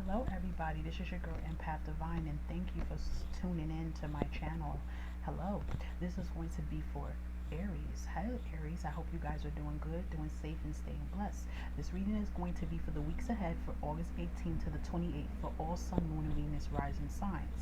Hello, everybody. This is your girl, Empath Divine, and thank you for tuning in to my channel. Hello. This is going to be for Aries. Hi, Aries. I hope you guys are doing good, doing safe, and staying blessed. This reading is going to be for the weeks ahead for August 18th to the 28th for all Sun, Moon, and Venus rising signs.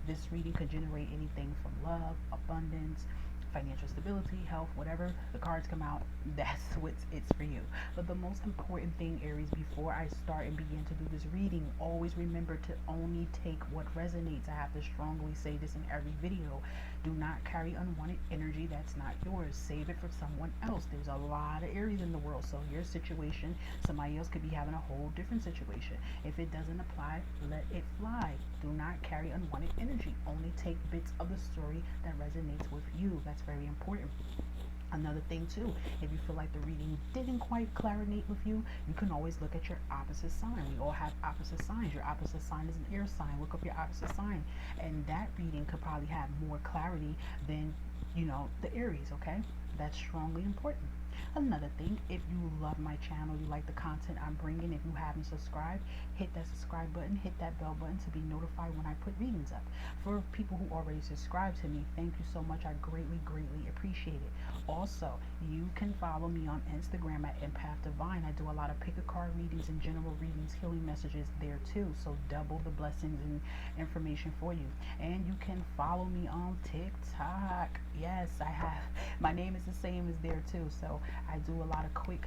This reading could generate anything from love, abundance, financial stability, health, whatever the cards come out, that's what it's for you. But the most important thing, Aries, before I start and begin to do this reading, always remember to only take what resonates. I have to strongly say this in every video. Do not carry unwanted energy that's not yours. Save it for someone else. There's a lot of Aries in the world, so your situation, somebody else could be having a whole different situation. If it doesn't apply, let it fly. Do not carry unwanted energy. Only take bits of the story that resonates with you. That's very important. Another thing too, if you feel like the reading didn't quite clarinate with you, you can always look at your opposite sign. We all have opposite signs. Your opposite sign is an air sign. Look up your opposite sign, and that reading could probably have more clarity than the Aries. Okay, that's strongly important. Another thing, if you love my channel, you like the content I'm bringing, if you haven't subscribed, hit that subscribe button, hit that bell button to be notified when I put readings up. For people who already subscribe to me, thank you so much. I greatly appreciate it. Also, you can follow me on Instagram at Empath Divine. I do a lot of pick a card readings and general readings, healing messages there too. So double the blessings and information for you. And you can follow me on TikTok. Yes, I have. My name is the same as there too. So I do a lot of quick,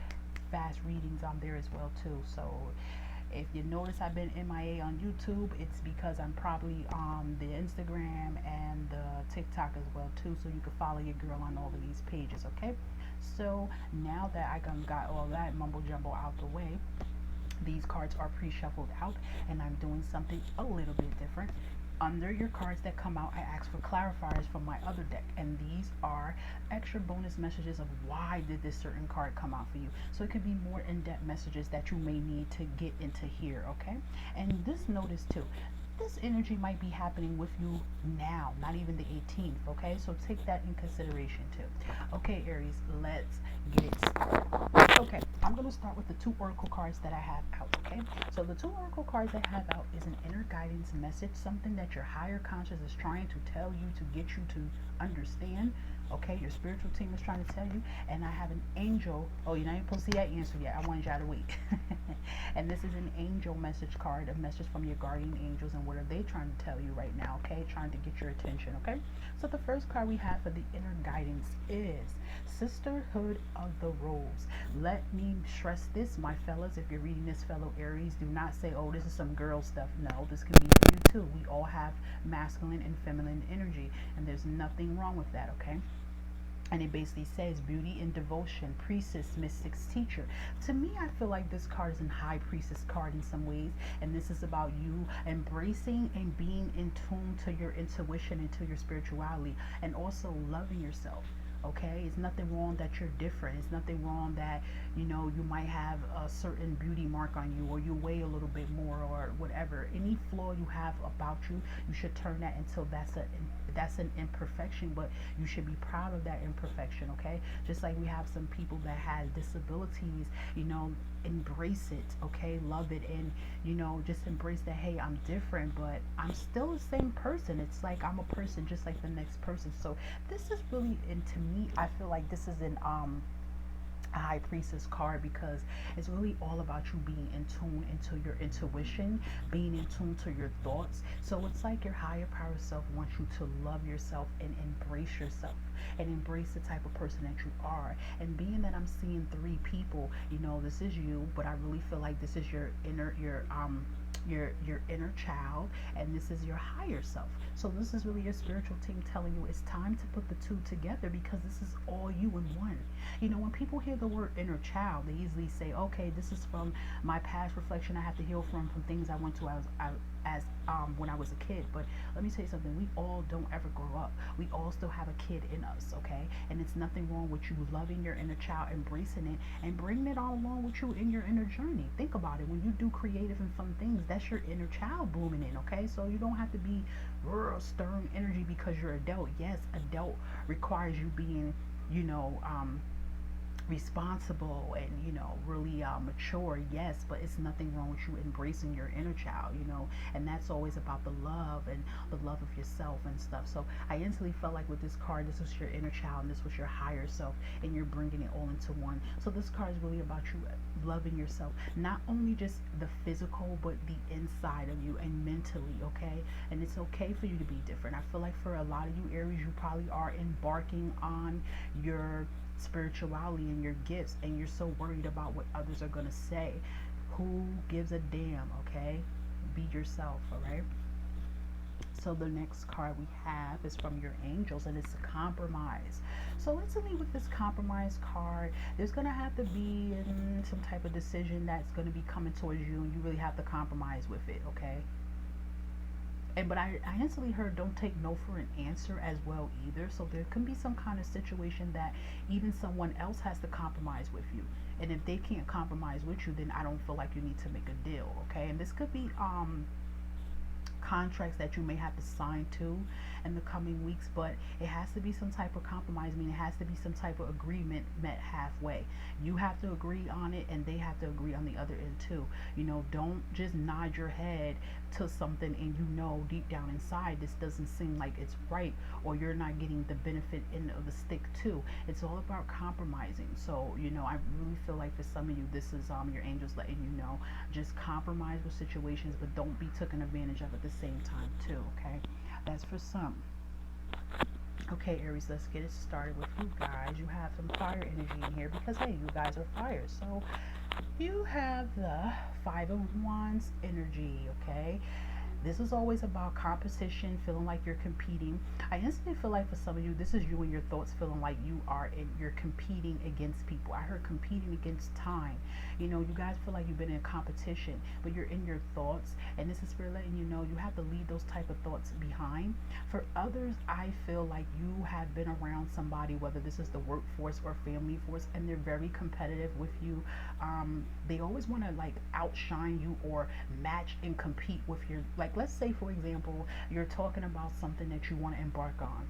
fast readings on there as well too. So if you notice I've been MIA on YouTube, it's because I'm probably on the Instagram and the TikTok as well too. So you can follow your girl on all of these pages, okay? So now that I got all that mumbo jumbo out the way, these cards are pre-shuffled out, and I'm doing something a little bit different. Under your cards that come out, I ask for clarifiers from my other deck, and these are extra bonus messages of why did this certain card come out for you. So it could be more in-depth messages that you may need to get into here, okay? And this notice too, this energy might be happening with you now, not even the 18th, okay? So take that in consideration too. Okay, Aries, let's get it started. Okay, I'm going to start with the two oracle cards that I have out, okay? So the two oracle cards I have out is an inner guidance message, something that your higher conscious is trying to tell you to get you to understand. Okay, your spiritual team is trying to tell you. And I have an angel. Oh, you're not even supposed to see that answer yet. I wanted y'all to wait. And this is an angel message card, a message from your guardian angels, and what are they trying to tell you right now, okay? Trying to get your attention, okay? So the first card we have for the inner guidance is Sisterhood of the Rose. Let me stress this, my fellas. If you're reading this, fellow Aries, do not say, oh, this is some girl stuff. No, this can be for you too. We all have masculine and feminine energy, and there's nothing wrong with that, okay? And it basically says beauty and devotion, priestess, mystic's teacher. To me, I feel like this card is a high priestess card in some ways, and this is about you embracing and being in tune to your intuition and to your spirituality, and also loving yourself. Okay, it's nothing wrong that you're different. It's nothing wrong that you might have a certain beauty mark on you, or you weigh a little bit more, or whatever. Any flaw you have about you, you should turn that until that's an imperfection, but you should be proud of that imperfection. Okay, just like we have some people that have disabilities, embrace it. Okay, love it, and just embrace that. Hey, I'm different, but I'm still the same person. It's like I'm a person just like the next person. So this is really, and to me, I feel like this is an a high priestess card, because it's really all about you being in tune into your intuition, being in tune to your thoughts. So it's like your higher power self wants you to love yourself and embrace yourself, and embrace the type of person that you are. And being that I'm seeing three people, this is you, but I really feel like this is your inner child, and this is your higher self. So this is really your spiritual team telling you it's time to put the two together, because this is all you in one. When people hear the word inner child, they easily say, okay, this is from my past reflection I have to heal from things I went to as when I was a kid. But let me tell you something, we all don't ever grow up. We all still have a kid in us, okay? And it's nothing wrong with you loving your inner child, embracing it, and bringing it all along with you in your inner journey. Think about it. When you do creative and fun things, that's your inner child blooming in, okay? So you don't have to be stern energy because you're adult. Yes, adult requires you being, responsible and, you know, really mature, yes, but it's nothing wrong with you embracing your inner child, you know. And that's always about the love and the love of yourself and stuff. So I instantly felt like with this card, this was your inner child and this was your higher self, and you're bringing it all into one. So this card is really about you loving yourself, not only just the physical but the inside of you and mentally, okay. And it's okay for you to be different. I feel like for a lot of you Aries, you probably are embarking on your spirituality and your gifts, and you're so worried about what others are going to say. Who gives a damn, okay? Be yourself, all right? So the next card we have is from your angels, and it's a compromise. So instantly with this compromise card, there's going to have to be some type of decision that's going to be coming towards you, and you really have to compromise with it, okay? And but I instantly heard don't take no for an answer as well either. So there can be some kind of situation that even someone else has to compromise with you. And if they can't compromise with you, then I don't feel like you need to make a deal, okay? And this could be contracts that you may have to sign to in the coming weeks, but it has to be some type of compromise. I mean, it has to be some type of agreement met halfway. You have to agree on it and they have to agree on the other end too. You know, don't just nod your head to something and you know deep down inside this doesn't seem like it's right, or you're not getting the benefit end of the stick too. It's all about compromising. So, you know, I really feel like for some of you this is your angels letting you know, just compromise with situations, but don't be taken advantage of at the same time too, okay? That's for some. Okay, Aries, let's get it started with you guys. You have some fire energy in here because, hey, you guys are fire. So you have the Five of Wands energy, okay? This is always about competition, feeling like you're competing. I instantly feel like for some of you, this is you and your thoughts feeling like you're competing against people. I heard competing against time. You know, you guys feel like you've been in competition, but you're in your thoughts, and this is for letting you know you have to leave those type of thoughts behind. For others, I feel like you have been around somebody, whether this is the workforce or family force, and they're very competitive with you. They always want to like outshine you or match and compete with your, like, let's say for example you're talking about something that you want to embark on.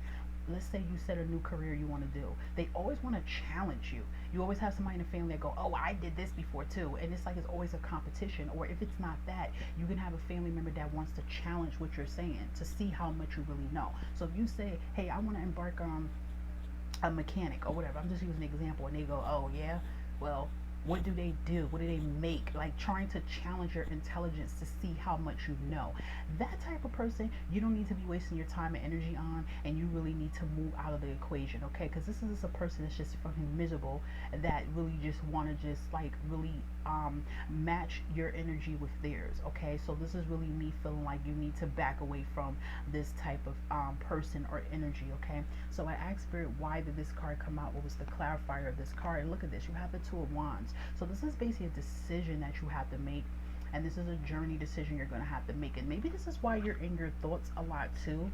Let's say you set a new career you want to do. They always want to challenge you. You always have somebody in the family that go, oh, I did this before too. And it's like it's always a competition. Or if it's not that, you can have a family member that wants to challenge what you're saying to see how much you really know. So if you say, hey, I want to embark on a mechanic or whatever, I'm just using an example, and they go, oh yeah, well, what do they do? What do they make? Like trying to challenge your intelligence to see how much you know. That type of person, you don't need to be wasting your time and energy on, and you really need to move out of the equation, okay? Because this is a person that's just fucking miserable, that really just want to just like really match your energy with theirs, okay? So this is really me feeling like you need to back away from this type of person or energy, okay? So I asked Spirit, why did this card come out? What was the clarifier of this card? And look at this, you have the Two of Wands. So this is basically a decision that you have to make, and this is a journey decision you're going to have to make. And maybe this is why you're in your thoughts a lot too,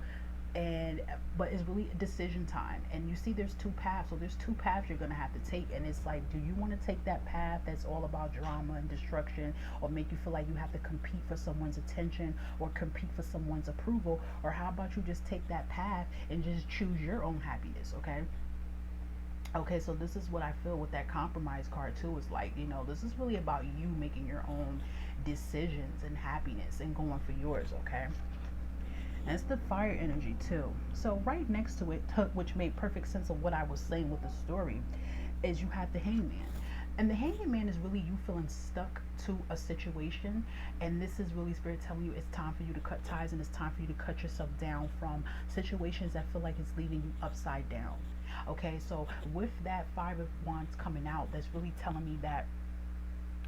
and but it's really a decision time. And you see there's two paths, so there's two paths you're going to have to take, and it's like, do you want to take that path that's all about drama and destruction, or make you feel like you have to compete for someone's attention or compete for someone's approval? Or how about you just take that path and just choose your own happiness, okay? Okay, so this is what I feel with that compromise card too. Is like, you know, this is really about you making your own decisions and happiness and going for yours, okay? And it's the fire energy too. So right next to it, which made perfect sense of what I was saying with the story, is you have the Hangman. And the Hangman Man is really you feeling stuck to a situation, and this is really Spirit telling you it's time for you to cut ties, and it's time for you to cut yourself down from situations that feel like it's leaving you upside down. Okay, so with that Five of Wands coming out, that's really telling me that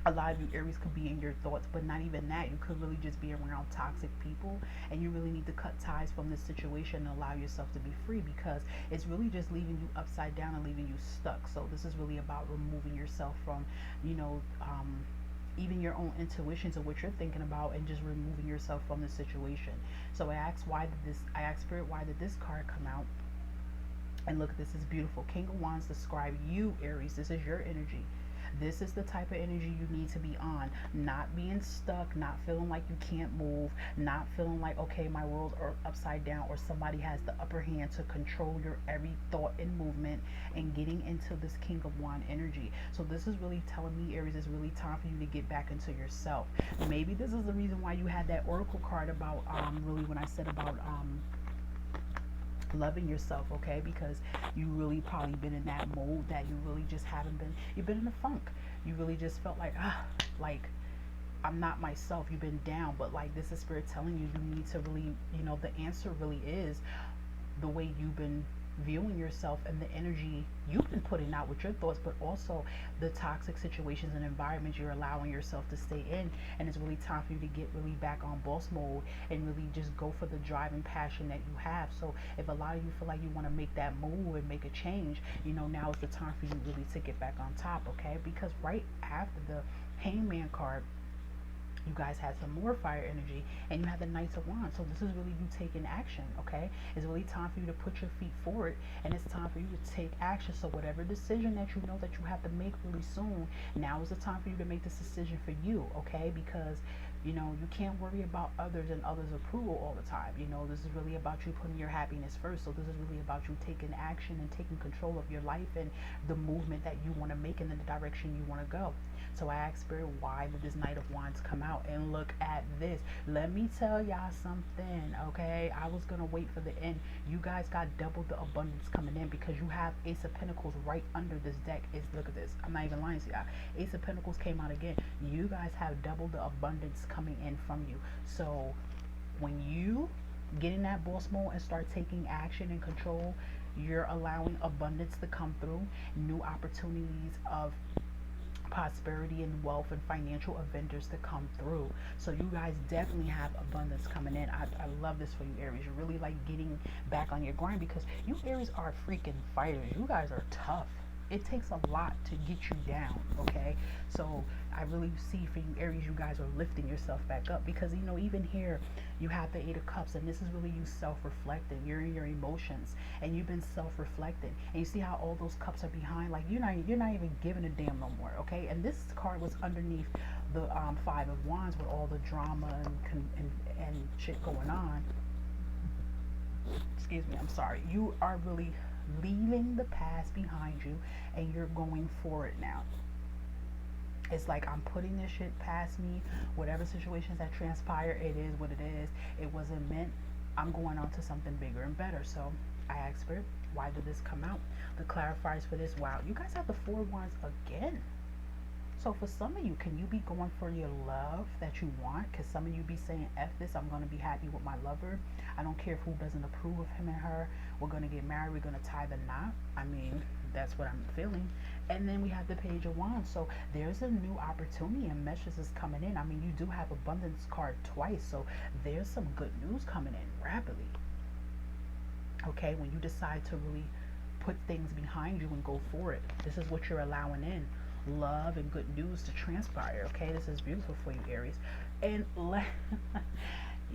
a lot of you Aries could be in your thoughts, but not even that. You could really just be around toxic people, and you really need to cut ties from this situation and allow yourself to be free, because it's really just leaving you upside down and leaving you stuck. So this is really about removing yourself from, you know, even your own intuitions of what you're thinking about, and just removing yourself from the situation. So I asked Spirit, why did this card come out? And look, this is beautiful. King of Wands describe you, Aries. This is your energy. This is the type of energy you need to be on. Not being stuck, not feeling like you can't move, not feeling like, okay, my world are upside down, or somebody has the upper hand to control your every thought and movement, and getting into this King of Wand energy. So this is really telling me, Aries, it's really time for you to get back into yourself. Maybe this is the reason why you had that oracle card about really when I said about loving yourself, okay? Because you really probably been in that mode that you really just haven't been, you've been in a funk. You really just felt like, like I'm not myself. You've been down, but like this is spirit telling you, you need to really, the answer really is the way you've been viewing yourself and the energy you've been putting out with your thoughts, but also the toxic situations and environments you're allowing yourself to stay in. And it's really time for you to get really back on boss mode and really just go for the drive and passion that you have. So if a lot of you feel like you want to make that move and make a change, now is the time for you really to get back on top, okay? Because right after the Hangman card, you guys had some more fire energy, and you had the Knights of Wands. So this is really you taking action, okay? It's really time for you to put your feet forward, and it's time for you to take action. So whatever decision that you know that you have to make really soon, now is the time for you to make this decision for you, okay? Because you can't worry about others and others' approval all the time. This is really about you putting your happiness first. So this is really about you taking action and taking control of your life and the movement that you want to make in the direction you want to go. So I asked Spirit, why did this Knight of Wands come out? And look at this. Let me tell y'all something, okay? I was going to wait for the end. You guys got double the abundance coming in because you have Ace of Pentacles right under this deck. Look at this. I'm not even lying to y'all. Ace of Pentacles came out again. You guys have double the abundance coming in from you. So when you get in that boss mode and start taking action and control, you're allowing abundance to come through, new opportunities of prosperity and wealth and financial vendors to come through. So you guys definitely have abundance coming in. I love this for you, Aries. You're really like getting back on your grind because you Aries are freaking fighters. You guys are tough. It takes a lot to get you down, okay? So I really see for you Aries, you guys are lifting yourself back up because even here you have the Eight of Cups, and this is really you self-reflecting. You're in your emotions and you've been self-reflecting, and you see how all those cups are behind, like you're not even giving a damn no more, okay? And this card was underneath the Five of Wands with all the drama and shit going on. Excuse me, I'm sorry. You are really leaving the past behind you and you're going forward now. It's like I'm putting this shit past me. Whatever situations that transpire, it is what it is. It wasn't meant. I'm going on to something bigger and better. So I asked Spirit, why did this come out? The clarifiers for this, wow, you guys have the Four of Wands again. So for some of you, can you be going for your love that you want? Because some of you be saying, F this, I'm going to be happy with my lover. I don't care if who doesn't approve of him and her. We're going to get married. We're going to tie the knot. I mean, that's what I'm feeling. And then we have the Page of Wands. So there's a new opportunity and messages is coming in. I mean, you do have abundance card twice. So there's some good news coming in rapidly. Okay, when you decide to really put things behind you and go for it, this is what you're allowing in. Love and good news to transpire. Okay, this is beautiful for you, Aries. And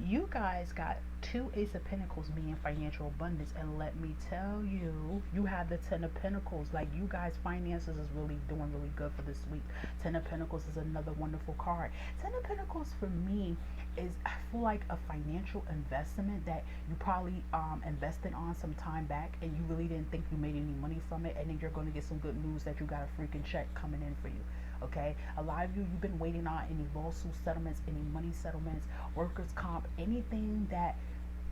you guys got two Ace of Pentacles being financial abundance, and let me tell you, you have the Ten of Pentacles. Like you guys, finances is really doing really good for this week. Ten of Pentacles is another wonderful card. Ten of Pentacles for me is, I feel like, a financial investment that you probably invested on some time back and you really didn't think you made any money from it, and then you're going to get some good news that you got a freaking check coming in for you. Okay, a lot of you, you've been waiting on any lawsuit settlements, any money settlements, workers' comp, anything that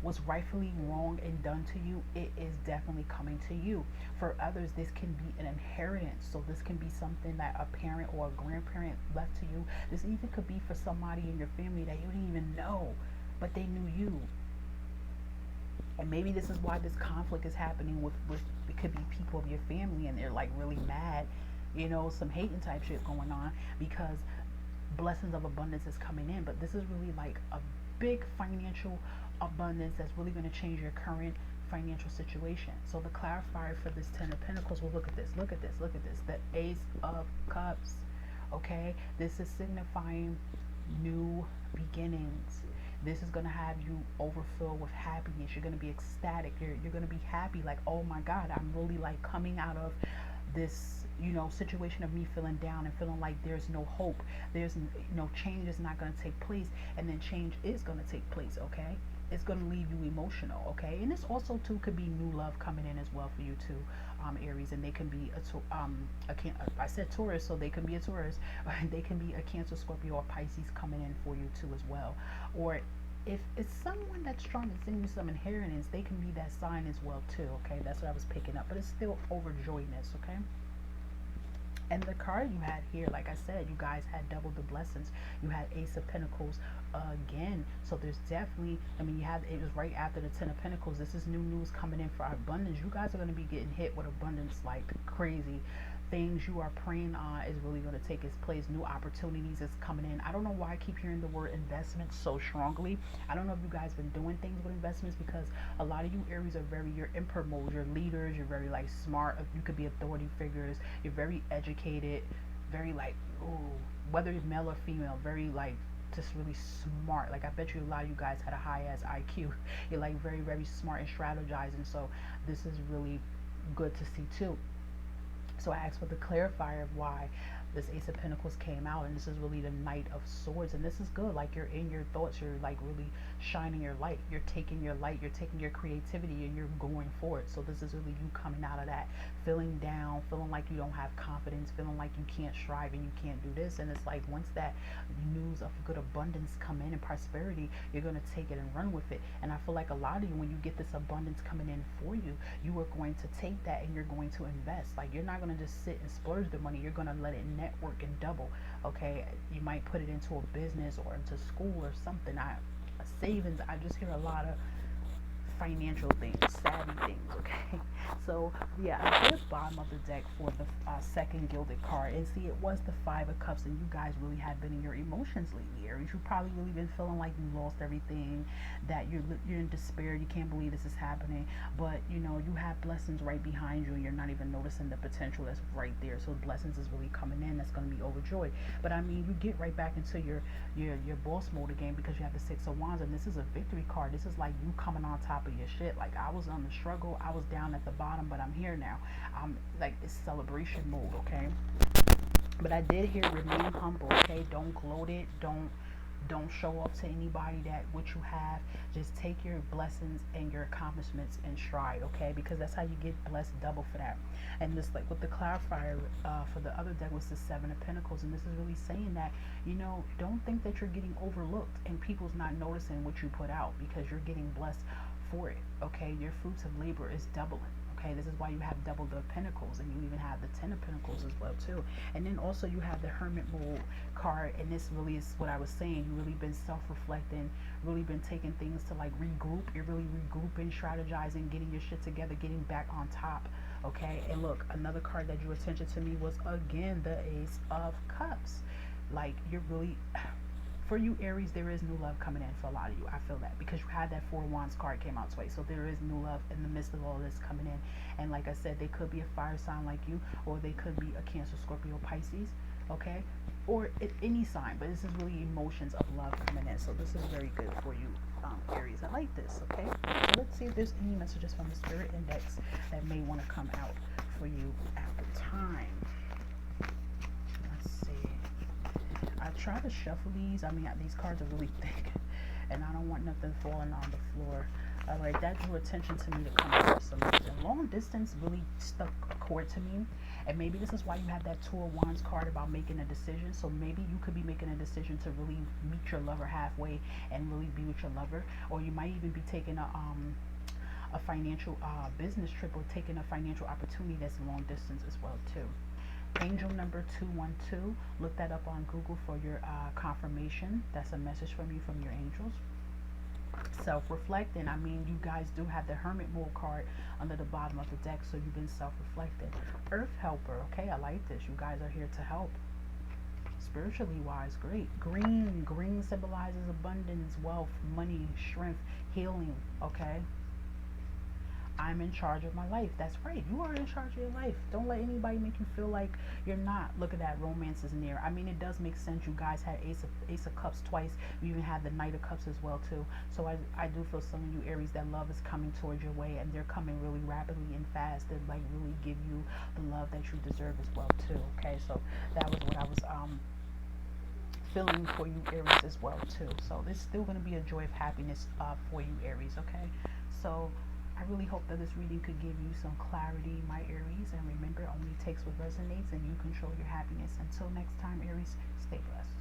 was rightfully wrong and done to you, it is definitely coming to you. For others, this can be an inheritance. So this can be something that a parent or a grandparent left to you. This even could be for somebody in your family that you didn't even know, but they knew you. And maybe this is why this conflict is happening with it could be people of your family, and they're like really mad, some hating type shit going on because blessings of abundance is coming in. But this is really like a big financial abundance that's really going to change your current financial situation. So the clarifier for this Ten of Pentacles, well, look at this, the Ace of Cups. Okay, this is signifying new beginnings. This is going to have you overfill with happiness. You're going to be ecstatic. You're going to be happy, like, oh my God, I'm really like coming out of this situation of me feeling down and feeling like there's no hope, there's change is not going to take place, and then change is going to take place. Okay, it's going to leave you emotional. Okay, and this also too could be new love coming in as well for you too, Aries. And they can be I said Taurus, so they can be a Taurus, or they can be a Cancer, Scorpio, or Pisces coming in for you too as well. Or if it's someone that's trying to send you some inheritance, they can be that sign as well too. Okay, that's what I was picking up, but it's still overjoyedness. Okay. And the card you had here, like I said, you guys had double the blessings. You had Ace of Pentacles again. So there's definitely, it was right after the Ten of Pentacles. This is new news coming in for abundance. You guys are going to be getting hit with abundance like crazy. Things you are praying on is really going to take its place. New opportunities is coming in. I don't know why I keep hearing the word investment so strongly. I don't know if you guys been doing things with investments, because a lot of you Aries are you're emperor mode. You're leaders. You're very like smart. You could be authority figures. You're very educated. Very like, ooh, whether it's male or female, very like just really smart. Like I bet you a lot of you guys had a high ass IQ. You're like very, very smart and strategizing. So this is really good to see too. So I asked for the clarifier of why this Ace of Pentacles came out, and this is really the Knight of Swords, and this is good. Like you're in your thoughts, you're like really shining your light, you're taking your light, you're taking your creativity, and you're going for it. So this is really you coming out of that feeling down, feeling like you don't have confidence, feeling like you can't strive and you can't do this. And it's like once that news of good abundance come in and prosperity, you're going to take it and run with it. And I feel like a lot of you, when you get this abundance coming in for you, you are going to take that and you're going to invest. Like you're not going to just sit and splurge the money, you're going to let it network and double. Okay, you might put it into a business or into school or something. Savings, I just hear a lot of financial things, savvy things. Okay, so yeah, I did bottom of the deck for the second gilded card, and see, it was the Five of Cups, and you guys really have been in your emotions lately, Aries. You've probably really been feeling like you lost everything, that you're in despair, you can't believe this is happening, but you have blessings right behind you, and you're not even noticing the potential that's right there. So blessings is really coming in. That's going to be overjoyed. But you get right back into your boss mode again, because you have the Six of Wands, and this is a victory card. This is like you coming on top of your shit. Like I was on the struggle, I was down at the bottom, but I'm here now. I'm like, it's celebration mode. Okay, but I did hear remain humble. Okay, don't gloat it, don't show off to anybody that what you have. Just take your blessings and your accomplishments in stride. Okay, because that's how you get blessed double for that. And this, like with the clarifier for the other deck, was the Seven of Pentacles, and this is really saying that don't think that you're getting overlooked and people's not noticing what you put out, because you're getting blessed for it. Okay, your fruits of labor is doubling. Okay, this is why you have double the Pentacles, and you even have the Ten of Pentacles as well too. And then also you have the Hermit mode card, and this really is what I was saying. You really been self-reflecting, really been taking things to like regroup. You're really regrouping, strategizing, getting your shit together, getting back on top. Okay, and look, another card that drew attention to me was again the Ace of Cups. Like you're really, for you Aries, there is new love coming in for a lot of you. I feel that, because you had that Four of Wands card came out twice, so there is new love in the midst of all this coming in. And like I said, they could be a fire sign like you, or they could be a Cancer, Scorpio, Pisces. Okay, or any sign, but this is really emotions of love coming in. So this is very good for you, Aries. I like this. Okay, so let's see if there's any messages from the Spirit Index that may want to come out for you at the time. Let's see. I try to shuffle these. These cards are really thick, and I don't want nothing falling on the floor. Alright, that drew attention to me to come across some message. Long distance really stuck a chord to me, and maybe this is why you had that Two of Wands card about making a decision. So maybe you could be making a decision to really meet your lover halfway and really be with your lover, or you might even be taking a financial business trip, or taking a financial opportunity that's long distance as well too. Angel number 212, look that up on Google for your confirmation. That's a message from you, from your angels. Self-reflecting, you guys do have the Hermit mode card under the bottom of the deck, so you've been self-reflecting. Earth helper, okay, I like this. You guys are here to help. Spiritually wise, great. Green symbolizes abundance, wealth, money, strength, healing. Okay, I'm in charge of my life. That's right. You are in charge of your life. Don't let anybody make you feel like you're not. Look at that. Romance is near. I mean, it does make sense. You guys had Ace of Cups twice. You even had the Knight of Cups as well, too. So I do feel some of you Aries, that love is coming towards your way, and they're coming really rapidly and fast. They like really give you the love that you deserve as well, too. Okay, so that was what I was feeling for you Aries as well too. So there's still going to be a joy of happiness for you Aries. Okay, so I really hope that this reading could give you some clarity, my Aries, and remember, it only takes what resonates, and you control your happiness. Until next time Aries, stay blessed.